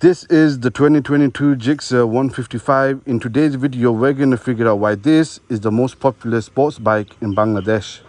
This is the 2022 Gixxer 155. In today's video, we're going to figure out why this is the most popular sports bike in Bangladesh.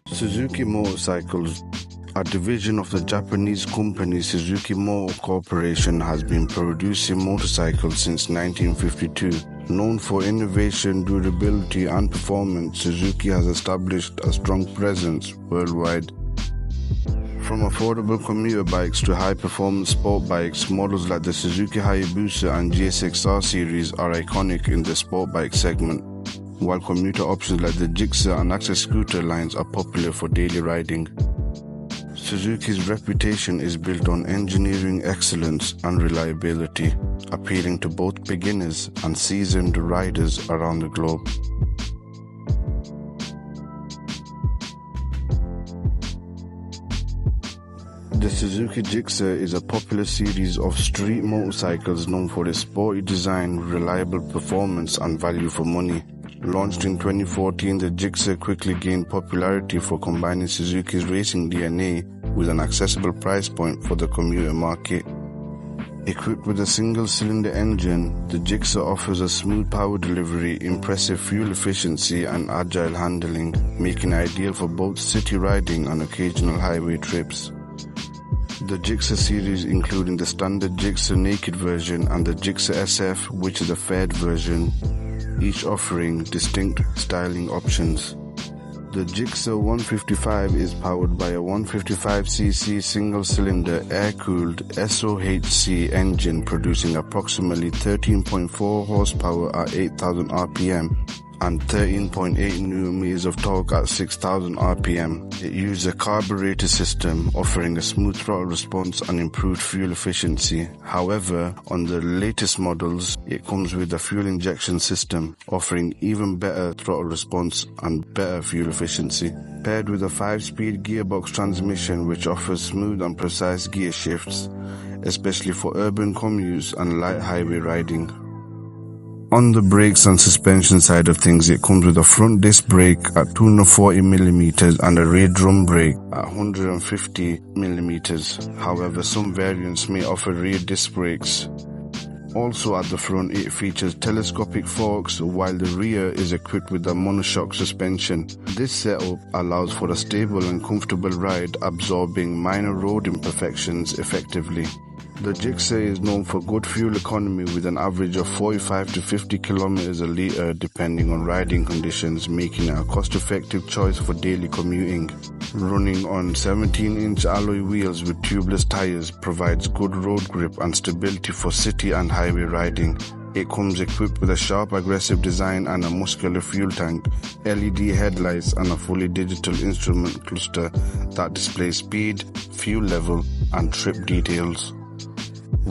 Suzuki Motorcycles, a division of the Japanese company Suzuki Motor Corporation, has been producing motorcycles since 1952. Known for innovation, durability and performance, Suzuki has established a strong presence worldwide. From affordable commuter bikes to high-performance sport bikes, models like the Suzuki Hayabusa and GSX-R series are iconic in the sport bike segment, while commuter options like the Gixxer and Access scooter lines are popular for daily riding. Suzuki's reputation is built on engineering excellence and reliability, appealing to both beginners and seasoned riders around the globe. The Suzuki Gixxer is a popular series of street motorcycles known for its sporty design, reliable performance and value for money. Launched in 2014, the Gixxer quickly gained popularity for combining Suzuki's racing DNA with an accessible price point for the commuter market. Equipped with a single-cylinder engine, the Gixxer offers a smooth power delivery, impressive fuel efficiency and agile handling, making it ideal for both city riding and occasional highway trips. The Gixxer series, including the standard Gixxer naked version and the Gixxer SF, which is a faired version, each offering distinct styling options. The Gixxer 155 is powered by a 155cc single-cylinder air-cooled SOHC engine producing approximately 13.4 horsepower at 8,000 RPM and 13.8 Nm of torque at 6,000 RPM. It uses a carburetor system, offering a smooth throttle response and improved fuel efficiency. However, on the latest models, it comes with a fuel injection system, offering even better throttle response and better fuel efficiency. Paired with a 5-speed gearbox transmission which offers smooth and precise gear shifts, especially for urban commutes and light highway riding. On the brakes and suspension side of things, it comes with a front disc brake at 240mm and a rear drum brake at 150mm. However, some variants may offer rear disc brakes. Also at the front, it features telescopic forks, while the rear is equipped with a monoshock suspension. This setup allows for a stable and comfortable ride, absorbing minor road imperfections effectively. The Gixxer is known for good fuel economy with an average of 45 to 50 kilometers a litre depending on riding conditions, making it a cost-effective choice for daily commuting. Running on 17-inch alloy wheels with tubeless tyres provides good road grip and stability for city and highway riding. It comes equipped with a sharp, aggressive design and a muscular fuel tank, LED headlights and a fully digital instrument cluster that displays speed, fuel level and trip details.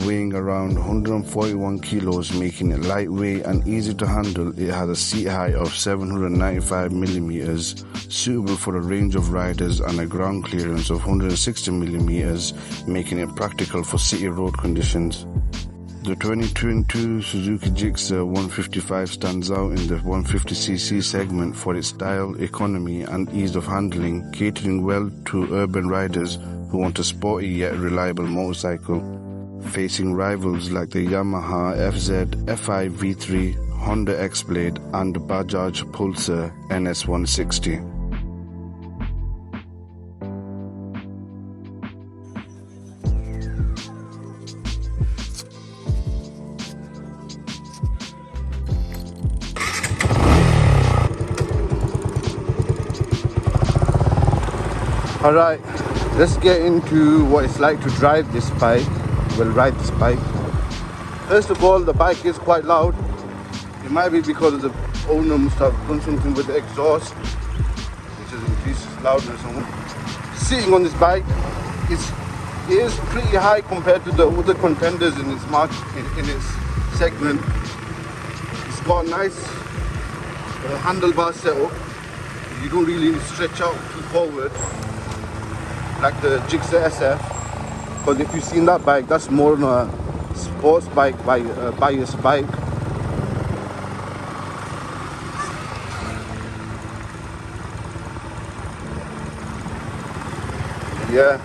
Weighing around 141 kilos, making it lightweight and easy to handle, it has a seat height of 795mm, suitable for a range of riders, and a ground clearance of 160mm, making it practical for city road conditions. The 2022 Suzuki Gixxer 155 stands out in the 150cc segment for its style, economy and ease of handling, catering well to urban riders who want a sporty yet reliable motorcycle. Facing rivals like the Yamaha FZ, FI V3, Honda X-Blade and Bajaj Pulsar NS160. Alright, Let's get into what it's like to drive this bike, well, ride this bike. First of all, the bike is quite loud. It might be because the owner must have done something with the exhaust, which has increased its loudness. Sitting on this bike it is pretty high compared to the other contenders in its market, in its segment. It's got a nice handlebar setup. You don't really need to stretch out too forward like the Gixxer SF, because if you've seen that bike, that's more than a sports bike bias bike. Yeah,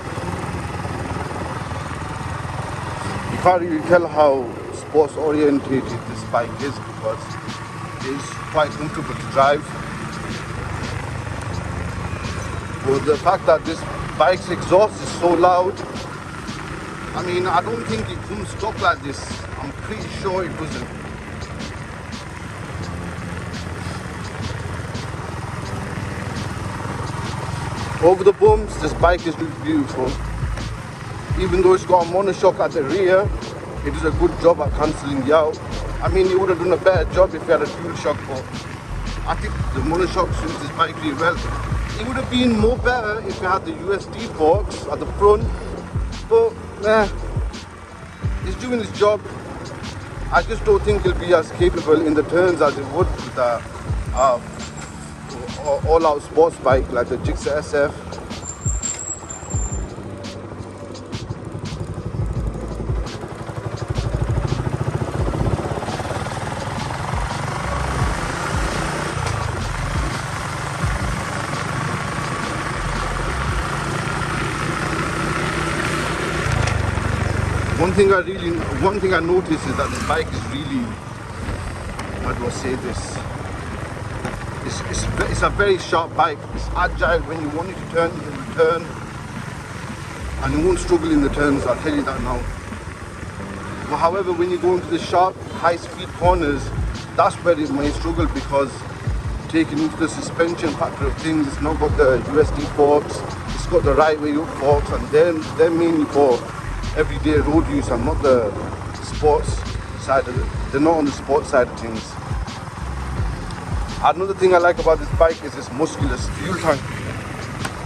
you can't really tell how sports oriented this bike is because it's quite comfortable to drive. But the fact that this bike's exhaust is so loud, I mean, I don't think it comes stock like this. I'm pretty sure it wasn't. Over the bumps, this bike is beautiful. Even though it's got a monoshock at the rear, it does a good job at cancelling you out. I mean, it would have done a better job if you had a dual shock, but I think the monoshock suits this bike really well. It would have been more better if you had the USD forks at the front, but it's doing its job. I just don't think it'll be as capable in the turns as it would with the all-out sports bike like the Gixxer SF. One thing I noticed is that the bike is really, how do I say this? It's a very sharp bike. It's agile. When you want it to turn, it will turn, and it won't struggle in the turns. I'll tell you that now. But however, when you go into the sharp, high-speed corners, that's where it may struggle because taking into the suspension factor of things, it's not got the USD forks. It's got the right way up forks, and they're mainly for everyday road use and not the sports side of it. They're not on the sports side of things. Another thing I like about this bike is this muscular fuel tank.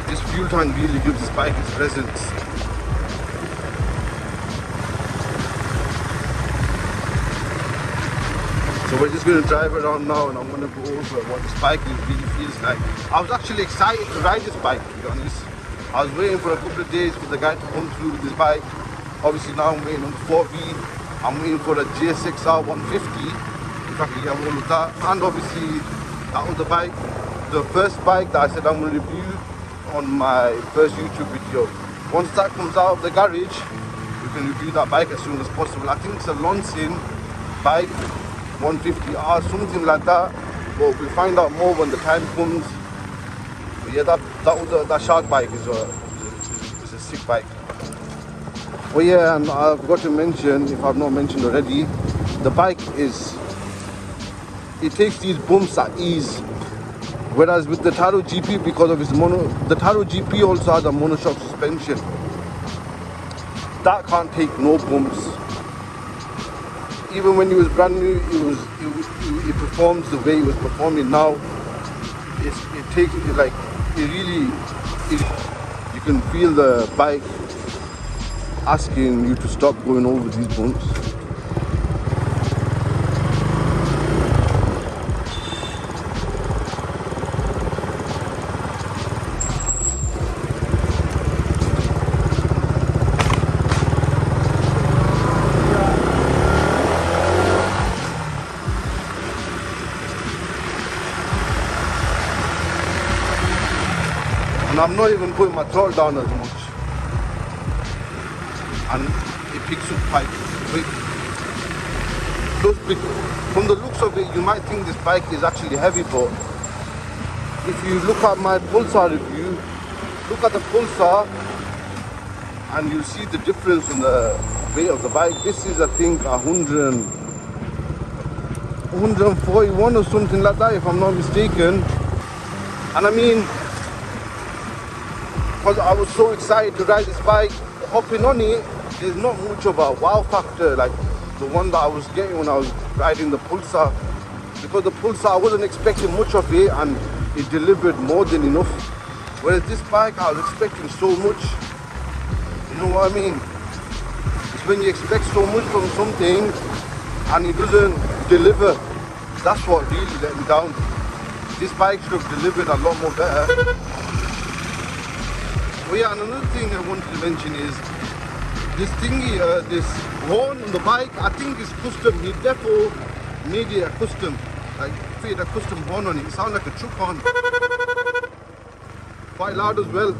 This fuel tank really gives this bike its presence. So we're just going to drive around now and I'm going to go over what this bike really feels like. I was actually excited to ride this bike, to be honest. I was waiting for a couple of days for the guy to come through with this bike. Obviously now I'm waiting on the 4V. I'm waiting for a J6R 150, if I can get hold of that. And obviously that was the bike, the first bike that I said I'm going to review on my first YouTube video. Once that comes out of the garage, we can review that bike as soon as possible. I think it's a Lonsin bike, 150R, something like that. But we'll find out more when the time comes. But yeah, that shark bike is a sick bike. Oh yeah, and I forgot to mention, if I've not mentioned already, the bike it takes these bumps at ease. Whereas with the Taro GP, because of its the Taro GP also has a monoshock suspension. That can't take no bumps. Even when it was brand new, it performs the way it was performing now. You can feel the bike asking you to stop going over these bumps. And I'm not even putting my throttle down as much. And it picks up quite quick. From the looks of it, you might think this bike is actually heavy, but if you look at my Pulsar review, look at the Pulsar and you'll see the difference in the weight of the bike. This is, I think, 141 or something like that, if I'm not mistaken. And I mean, because I was so excited to ride this bike. Hopping on it, there's not much of a wow factor like the one that I was getting when I was riding the Pulsar. Because the Pulsar, I wasn't expecting much of it and it delivered more than enough. Whereas this bike, I was expecting so much. You know what I mean? It's when you expect so much from something and it doesn't deliver. That's what really let me down. This bike should have delivered a lot more better. Oh yeah, and another thing I wanted to mention is this thingy, this horn on the bike, I think it's custom. He defo made it a custom, like fitted a custom horn on it. It sounds like a truck horn. Quite loud as well.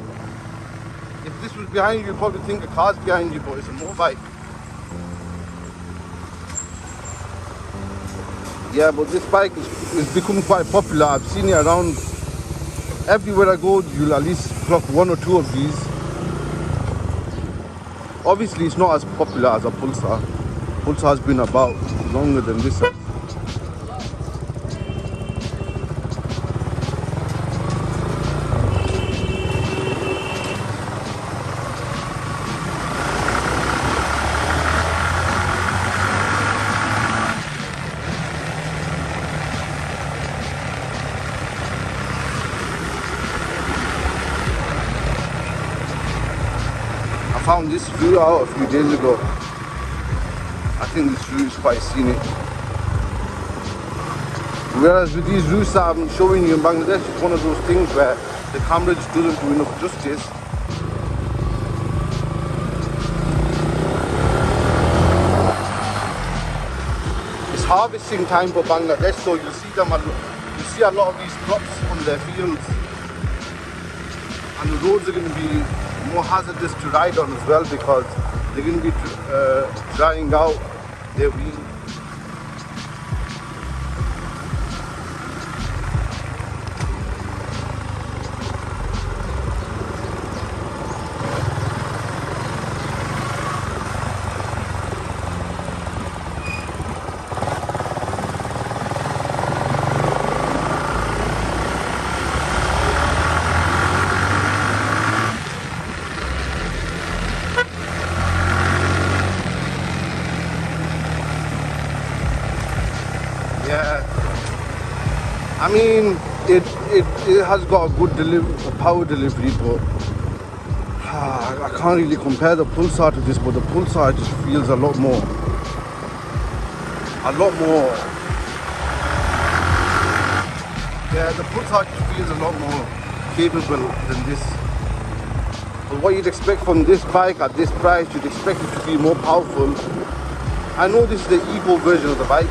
If this was behind you, you'd probably think a car's behind you, but it's a motorbike. Yeah, but this bike is becoming quite popular. I've seen it around everywhere I go. You'll at least clock one or two of these. Obviously, it's not as popular as a Pulsar. Pulsar has been about longer than this. I found this view out a few days ago. I think this view is quite scenic. Whereas with these routes that I'm showing you in Bangladesh, it's one of those things where the camera just doesn't do enough justice. It's harvesting time for Bangladesh, so you see a lot of these crops on their fields, and the roads are going to be more hazardous to ride on as well because they're going to be drying out their wheels. Yeah, I mean it has got a good power delivery, but I can't really compare the Pulsar to this. But the Pulsar just feels a lot more. Yeah, the Pulsar just feels a lot more capable than this. But what you'd expect from this bike at this price, you'd expect it to be more powerful. I know this is the Evo version of the bike.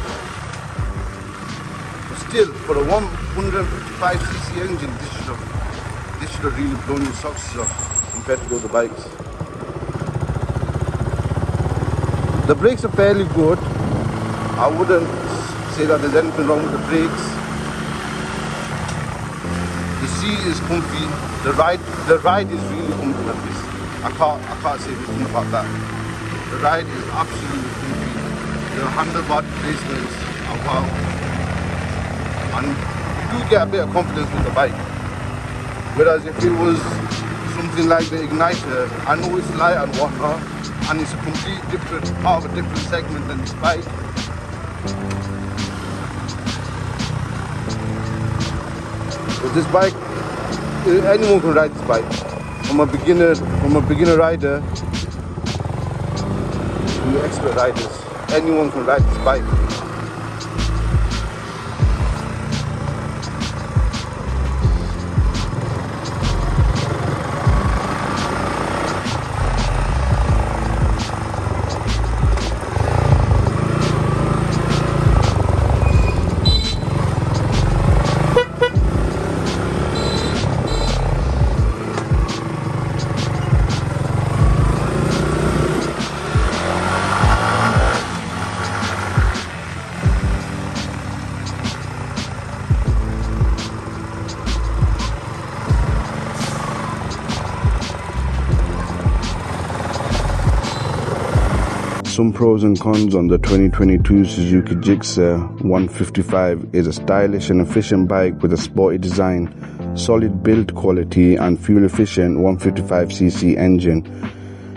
Still, for a 155cc engine, this should have really blown your socks off compared to the other bikes. The brakes are fairly good. I wouldn't say that there's anything wrong with the brakes. The seat is comfy. The ride is really comfy like this. I can't say anything about that. The ride is absolutely comfy. The handlebar placements are wow. And you do get a bit of confidence with the bike. Whereas if it was something like the Igniter, I know it's light and whatnot, and it's a complete different part of a different segment than this bike. But this bike, anyone can ride this bike. From a beginner rider to expert riders, anyone can ride this bike. Some pros and cons on the 2022 Suzuki Gixxer 155 is a stylish and efficient bike with a sporty design solid build quality and fuel-efficient 155cc engine,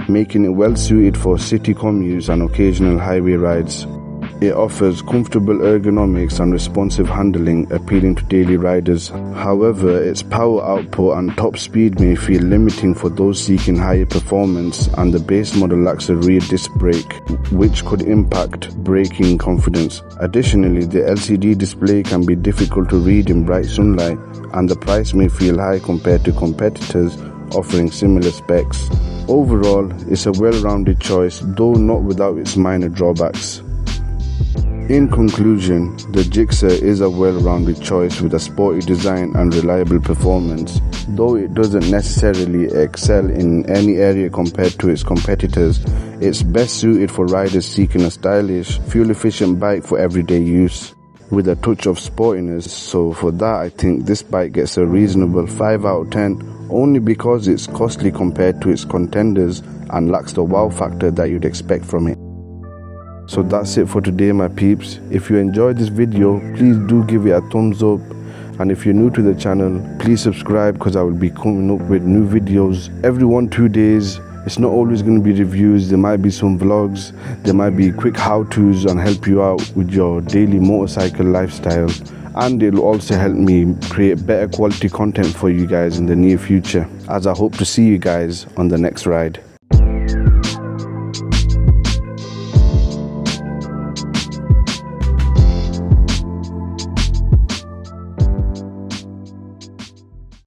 making it well suited for city commutes and occasional highway rides. It offers comfortable ergonomics and responsive handling, appealing to daily riders. However, its power output and top speed may feel limiting for those seeking higher performance, and the base model lacks a rear disc brake, which could impact braking confidence. Additionally, the LCD display can be difficult to read in bright sunlight, and the price may feel high compared to competitors offering similar specs. Overall, it's a well-rounded choice, though not without its minor drawbacks. In conclusion, the Gixxer is a well-rounded choice with a sporty design and reliable performance. Though it doesn't necessarily excel in any area compared to its competitors, it's best suited for riders seeking a stylish, fuel-efficient bike for everyday use, with a touch of sportiness. So for that, I think this bike gets a reasonable 5 out of 10, only because it's costly compared to its contenders and lacks the wow factor that you'd expect from it. So that's it for today, my peeps. If you enjoyed this video, please do give it a thumbs up, and if you're new to the channel, please subscribe, because I will be coming up with new videos every 1-2 days. It's not always going to be reviews, there might be some vlogs, there might be quick how-tos and help you out with your daily motorcycle lifestyle, and it'll also help me create better quality content for you guys in the near future, as I hope to see you guys on the next ride.